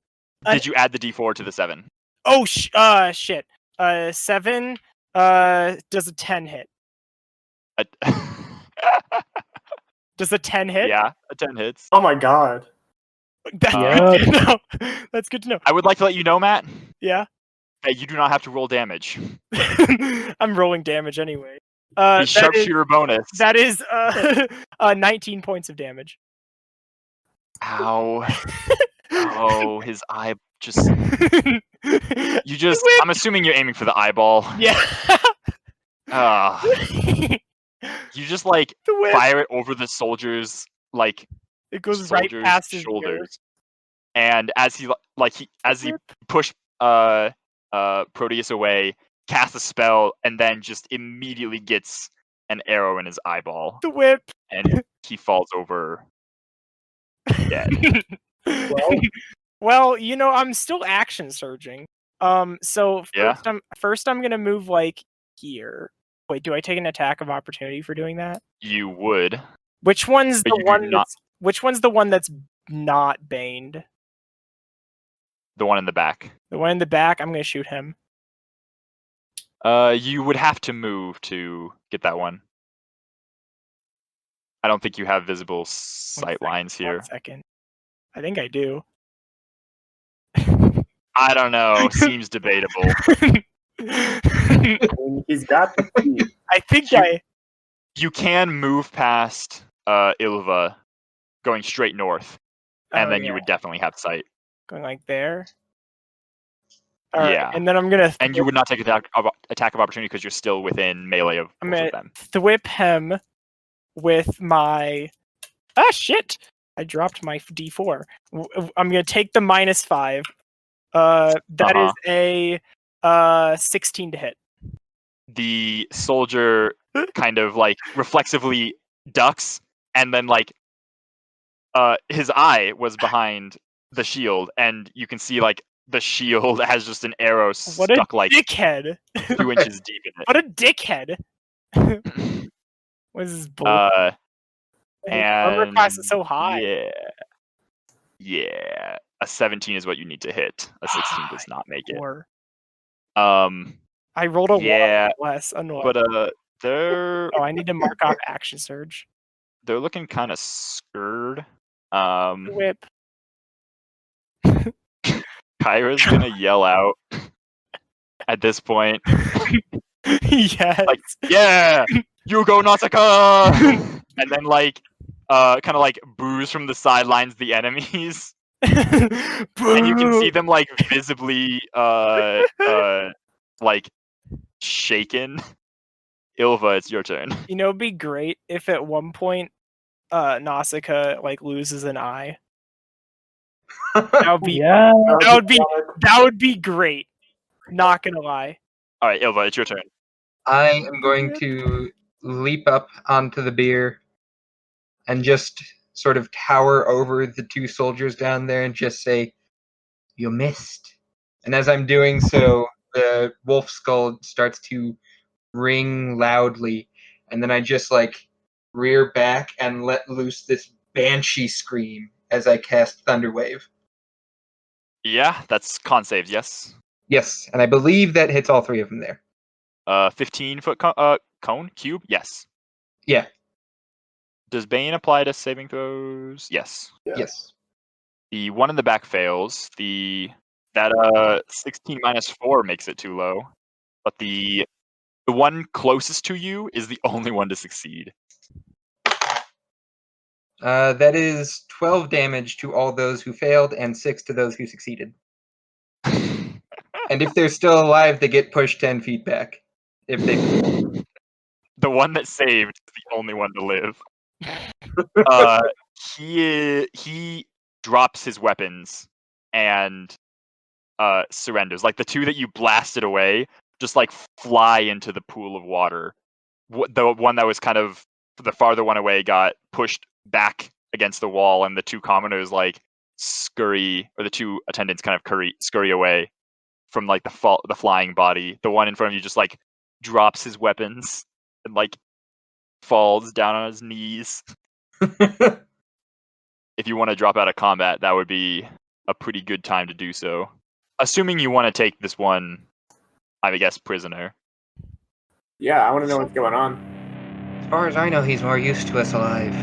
Did you add the D4 to the 7? oh shit. 7 does a 10 hit. Does a 10 hit? Yeah, a 10 hits. Oh my God. That's Yeah. good to know. That's good to know. I would like to let you know, Matt, Yeah. that you do not have to roll damage. I'm rolling damage anyway. The That is, sharpshooter bonus. that is 19 points of damage. Ow. Oh, his eye just. You just. I'm assuming you're aiming for the eyeball. Yeah. You just like The whip. fire it over the soldier's like It goes right soldier's past his ear. shoulders, and as he push Proteus away, casts a spell, and then just immediately gets an arrow in his eyeball, The whip. and he falls over dead. Well, you know, I'm still action surging. So Yeah. first I'm gonna move like here. Wait, do I take an attack of opportunity for doing that? You would. Which one's But the you do one not- that's which one's the one that's not baned? The one in the back. The one in the back, I'm gonna shoot him. You would have to move to get that one. I don't think you have visible sight lines here. 1 second. I think I do. I don't know. Seems debatable. I mean, he's got the key. I think You- You can move past Ylva, going straight north, and then you would definitely have sight. going like there. All right, Yeah. and then I'm gonna And you would not take attack of opportunity because you're still within melee of I'm both gonna of them. thwip him with my. Ah, shit! I dropped my D4. I'm gonna take the -5. That is a 16 to hit. The soldier kind of like reflexively ducks, and then like his eye was behind the shield, and you can see like the shield has just an arrow What a stuck like dickhead! 2 inches deep in What a dickhead! What is this bull? it. Armor class is so high. Yeah. A 17 is what you need to hit. A 16 does not make it. Or I rolled a 1 yeah, less. Annoying. but they're I need to mark off action surge. they're looking kind of scared. Whip. Kyra's gonna yell out at this point. Yes. Like, yeah, you go Nausicaa! And then like kind of like boos from the sidelines the enemies. And you can see them like visibly like shaken. Ylva, it's your turn. You know, it'd be great if at one point Nausicaa like loses an eye. That would be Yeah. that would be great. Not gonna lie. All right, Ylva, it's your turn. I am going to leap up onto the bier and just sort of tower over the two soldiers down there and just say, "You missed." And as I'm doing so, the wolf skull starts to ring loudly, and then I just like rear back and let loose this banshee scream as I cast Thunderwave. Yeah, that's con saves, yes. Yes, and I believe that hits all three of them there. 15-foot cone cube, yes. Yeah. Does Bane apply to saving throws? Yes. Yeah. Yes. The one in the back fails. That 16 minus 4 makes it too low. But the one closest to you is the only one to succeed. That is 12 damage to all those who failed and 6 to those who succeeded. And if they're still alive, they get pushed 10 feet back. If they The one that saved is the only one to live. He drops his weapons and surrenders. Like the two that you blasted away just like fly into the pool of water. The one that was kind of the farther one away got pushed back against the wall, and the two commoners like scurry, or the two attendants kind of scurry away from like the flying body. The one in front of you just like drops his weapons and like falls down on his knees. If you want to drop out of combat, that would be a pretty good time to do so. Assuming you want to take this one, I guess, prisoner. Yeah, I want to know what's going on. As far as I know, he's more used to us alive.